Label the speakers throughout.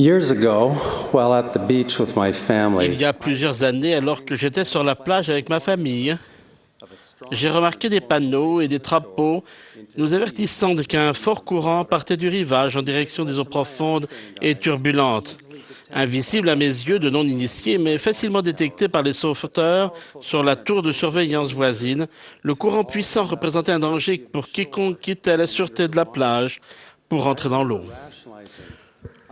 Speaker 1: Years ago, while at the beach with my
Speaker 2: Il
Speaker 1: family,
Speaker 2: y a plusieurs années, alors que j'étais sur la plage avec ma famille, j'ai remarqué des panneaux et des drapeaux nous avertissant qu'un fort courant partait du rivage en direction des eaux profondes et turbulentes. Invisible à mes yeux de non-initiés, mais facilement détecté par les sauveteurs sur la tour de surveillance voisine, le courant puissant représentait un danger pour quiconque quittait la sûreté de la plage pour entrer dans l'eau.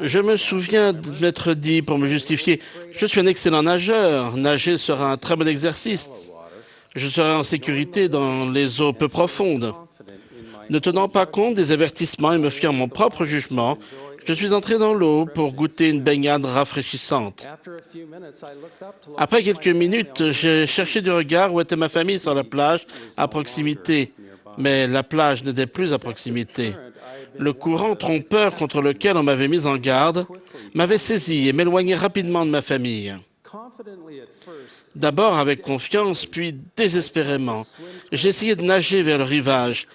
Speaker 2: Je me souviens de m'être dit, pour me justifier, je suis un excellent nageur, nager sera un très bon exercice. Je serai en sécurité dans les eaux peu profondes. Ne tenant pas compte des avertissements et me fiant à mon propre jugement, je suis entré dans l'eau pour goûter une baignade rafraîchissante. Après quelques minutes, j'ai cherché du regard où était ma famille sur la plage à proximité, mais la plage n'était plus à proximité. Le courant trompeur contre lequel on m'avait mis en garde m'avait saisi et m'éloignait rapidement de ma famille. D'abord avec confiance, puis désespérément. J'essayais de nager vers le rivage,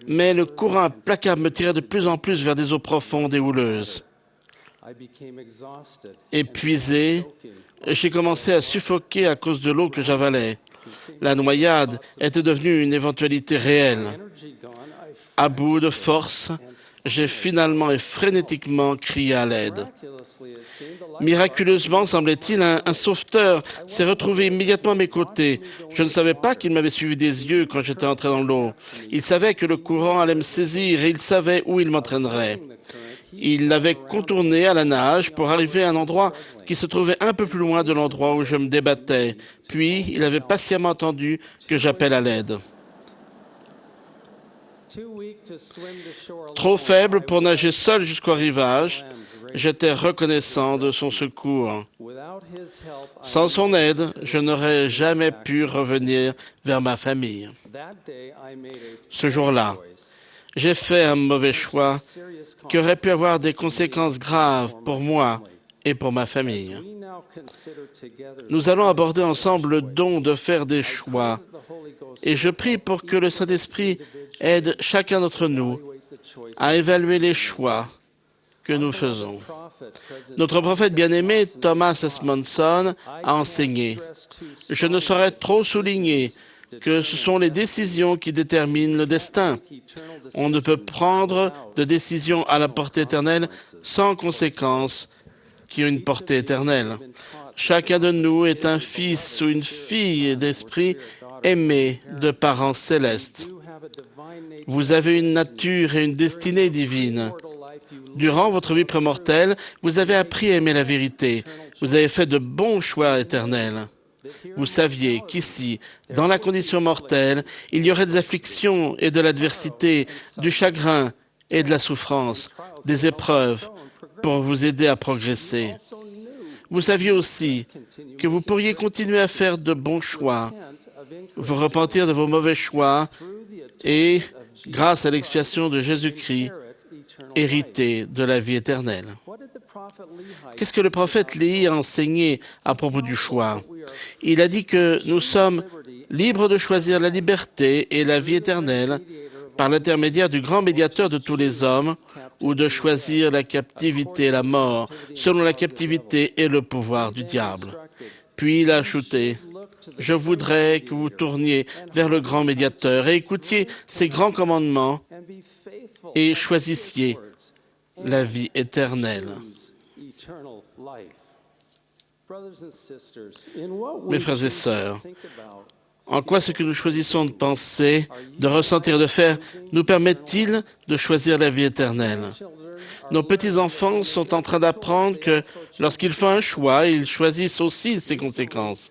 Speaker 2: mais le courant implacable me tirait de plus en plus vers des eaux profondes et houleuses. Épuisé, j'ai commencé à suffoquer à cause de l'eau que j'avalais. La noyade était devenue une éventualité réelle. À bout de force, j'ai finalement et frénétiquement crié à l'aide. Miraculeusement, semblait-il, un sauveteur s'est retrouvé immédiatement à mes côtés. Je ne savais pas qu'il m'avait suivi des yeux quand j'étais entré dans l'eau. Il savait que le courant allait me saisir et il savait où il m'entraînerait. Il l'avait contourné à la nage pour arriver à un endroit qui se trouvait un peu plus loin de l'endroit où je me débattais. Puis, il avait patiemment attendu que j'appelle à l'aide. Trop faible pour nager seul jusqu'au rivage, j'étais reconnaissant de son secours. Sans son aide, je n'aurais jamais pu revenir vers ma famille. Ce jour-là, j'ai fait un mauvais choix qui aurait pu avoir des conséquences graves pour moi et pour ma famille. Nous allons aborder ensemble le don de faire des choix. Et je prie pour que le Saint-Esprit aide chacun d'entre nous à évaluer les choix que nous faisons. Notre prophète bien-aimé, Thomas S. Monson, a enseigné. Je ne saurais trop souligner que ce sont les décisions qui déterminent le destin. On ne peut prendre de décisions à la portée éternelle sans conséquences qui ont une portée éternelle. Chacun de nous est un fils ou une fille d'esprit aimé de parents célestes. Vous avez une nature et une destinée divine. Durant votre vie prémortelle, vous avez appris à aimer la vérité. Vous avez fait de bons choix éternels. Vous saviez qu'ici, dans la condition mortelle, il y aurait des afflictions et de l'adversité, du chagrin et de la souffrance, des épreuves pour vous aider à progresser. Vous saviez aussi que vous pourriez continuer à faire de bons choix, vous repentir de vos mauvais choix et, grâce à l'expiation de Jésus-Christ, hériter de la vie éternelle. Qu'est-ce que le prophète Léhi a enseigné à propos du choix? Il a dit que nous sommes libres de choisir la liberté et la vie éternelle par l'intermédiaire du grand médiateur de tous les hommes, ou de choisir la captivité et la mort, selon la captivité et le pouvoir du diable. Puis il a ajouté, « Je voudrais que vous tourniez vers le grand médiateur et écoutiez ses grands commandements et choisissiez la vie éternelle. » Mes frères et sœurs, en quoi ce que nous choisissons de penser, de ressentir, de faire, nous permet-il de choisir la vie éternelle? Nos petits-enfants sont en train d'apprendre que lorsqu'ils font un choix, ils choisissent aussi ses conséquences.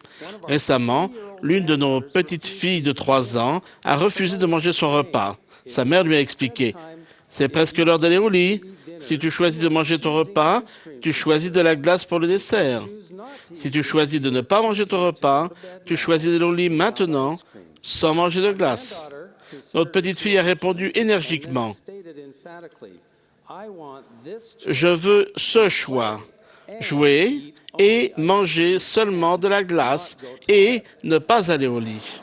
Speaker 2: Récemment, l'une de nos petites filles de 3 ans a refusé de manger son repas. Sa mère lui a expliqué, « C'est presque l'heure d'aller au lit. Si tu choisis de manger ton repas, tu choisis de la glace pour le dessert. Si tu choisis de ne pas manger ton repas, tu choisis d'aller au lit maintenant sans manger de glace. » Notre petite fille a répondu énergiquement, « Je veux ce choix, jouer et manger seulement de la glace et ne pas aller au lit. »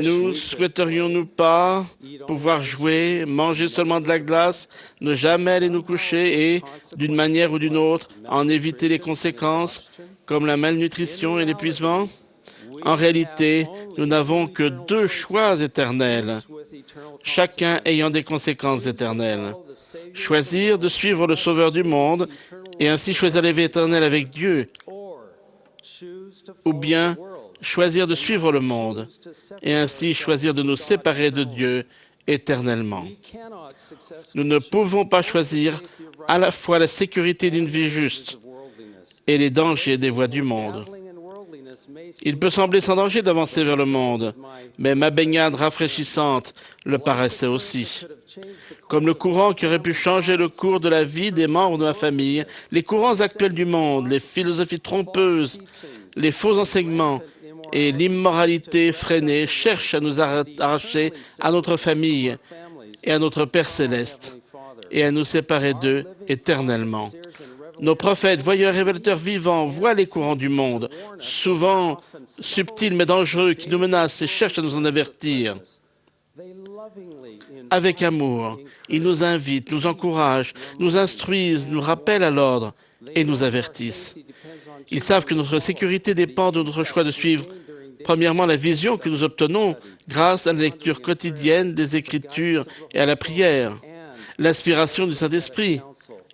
Speaker 2: Nous souhaiterions-nous pas pouvoir jouer, manger seulement de la glace, ne jamais aller nous coucher et, d'une manière ou d'une autre, en éviter les conséquences, comme la malnutrition et l'épuisement? En réalité, nous n'avons que deux choix éternels, chacun ayant des conséquences éternelles. Choisir de suivre le Sauveur du monde et ainsi choisir la vie éternelle avec Dieu, ou bien choisir de suivre le monde et ainsi choisir de nous séparer de Dieu éternellement. Nous ne pouvons pas choisir à la fois la sécurité d'une vie juste et les dangers des voies du monde. Il peut sembler sans danger d'avancer vers le monde, mais ma baignade rafraîchissante le paraissait aussi. Comme le courant qui aurait pu changer le cours de la vie des membres de ma famille, les courants actuels du monde, les philosophies trompeuses, les faux enseignements et l'immoralité freinée cherchent à nous arracher à notre famille et à notre Père céleste et à nous séparer d'eux éternellement. Nos prophètes, voyeurs et révélateurs vivants, voient les courants du monde, souvent subtils mais dangereux, qui nous menacent et cherchent à nous en avertir. Avec amour, ils nous invitent, nous encouragent, nous instruisent, nous rappellent à l'ordre et nous avertissent. Ils savent que notre sécurité dépend de notre choix de suivre, premièrement, la vision que nous obtenons grâce à la lecture quotidienne des Écritures et à la prière, l'inspiration du Saint-Esprit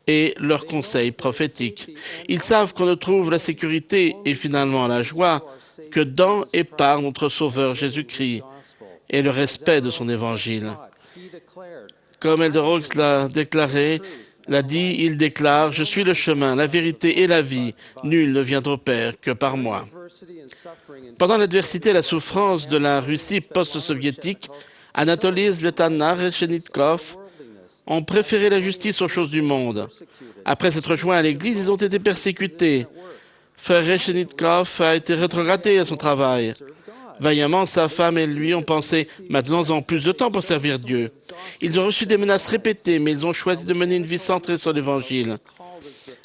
Speaker 2: et leurs conseils prophétiques. Ils savent qu'on ne trouve la sécurité et finalement la joie que dans et par notre Sauveur Jésus-Christ et le respect de son Évangile. Comme Elder Oaks l'a déclaré, il déclare « Je suis le chemin, la vérité et la vie. Nul ne vient au Père que par moi. » Pendant l'adversité et la souffrance de la Russie post-soviétique, Anatoly Zletana Rechenikov ont préféré la justice aux choses du monde. Après s'être joints à l'Église, ils ont été persécutés. Frère Rechenikov a été rétrogradé à son travail. Vaillamment, sa femme et lui ont pensé « Maintenant, nous avons plus de temps pour servir Dieu ». Ils ont reçu des menaces répétées, mais ils ont choisi de mener une vie centrée sur l'Évangile.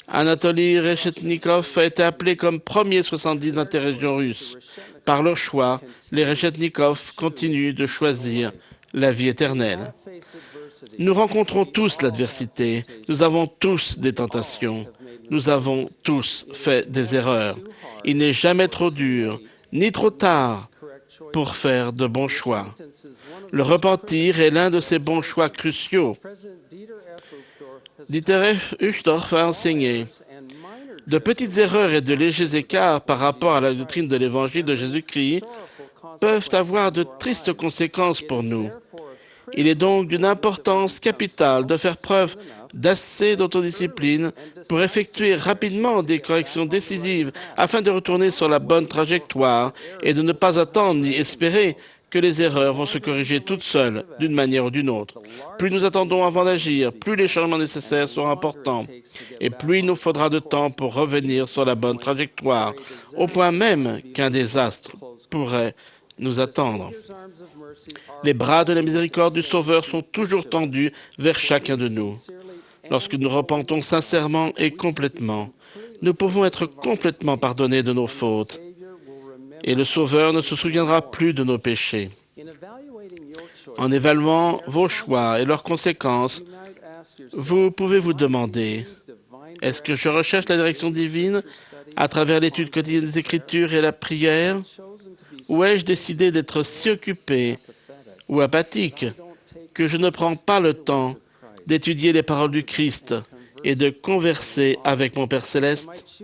Speaker 2: Anatoly Rechenikov a été appelé comme premier 70 d'interrégion russe. Par leur choix, les Rechenikov continuent de choisir la vie éternelle. Nous rencontrons tous l'adversité, nous avons tous des tentations, nous avons tous fait des erreurs. Il n'est jamais trop dur, ni trop tard pour faire de bons choix. Le repentir est l'un de ces bons choix cruciaux. Dieter F. Uchtdorf a enseigné « De petites erreurs et de légers écarts par rapport à la doctrine de l'Évangile de Jésus-Christ peuvent avoir de tristes conséquences pour nous. Il est donc d'une importance capitale de faire preuve d'assez d'autodiscipline pour effectuer rapidement des corrections décisives afin de retourner sur la bonne trajectoire et de ne pas attendre ni espérer que les erreurs vont se corriger toutes seules d'une manière ou d'une autre. Plus nous attendons avant d'agir, plus les changements nécessaires seront importants et plus il nous faudra de temps pour revenir sur la bonne trajectoire, au point même qu'un désastre pourrait nous attendre. Les bras de la miséricorde du Sauveur sont toujours tendus vers chacun de nous. Lorsque nous repentons sincèrement et complètement, nous pouvons être complètement pardonnés de nos fautes, et le Sauveur ne se souviendra plus de nos péchés. En évaluant vos choix et leurs conséquences, vous pouvez vous demander, est-ce que je recherche la direction divine à travers l'étude quotidienne des Écritures et la prière, ou ai-je décidé d'être si occupé ou apathique que je ne prends pas le temps d'étudier les paroles du Christ et de converser avec mon Père céleste?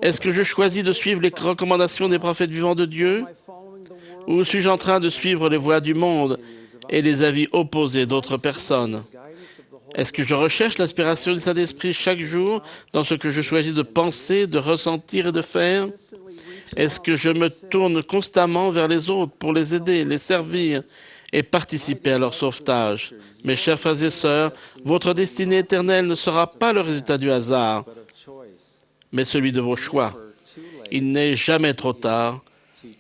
Speaker 2: Est-ce que je choisis de suivre les recommandations des prophètes vivants de Dieu? Ou suis-je en train de suivre les voies du monde et les avis opposés d'autres personnes? Est-ce que je recherche l'inspiration du Saint-Esprit chaque jour dans ce que je choisis de penser, de ressentir et de faire? Est-ce que je me tourne constamment vers les autres pour les aider, les servir et participer à leur sauvetage? Mes chers frères et sœurs, votre destinée éternelle ne sera pas le résultat du hasard, mais celui de vos choix. Il n'est jamais trop tard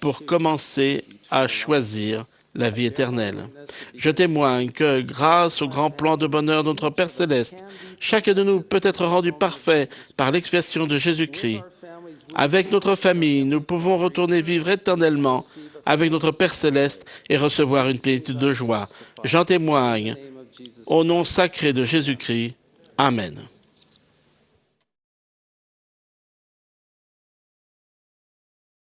Speaker 2: pour commencer à choisir la vie éternelle. Je témoigne que, grâce au grand plan de bonheur de notre Père céleste, chacun de nous peut être rendu parfait par l'expiation de Jésus-Christ. Avec notre famille, nous pouvons retourner vivre éternellement avec notre Père céleste et recevoir une plénitude de joie. J'en témoigne. Au nom sacré de Jésus-Christ. Amen.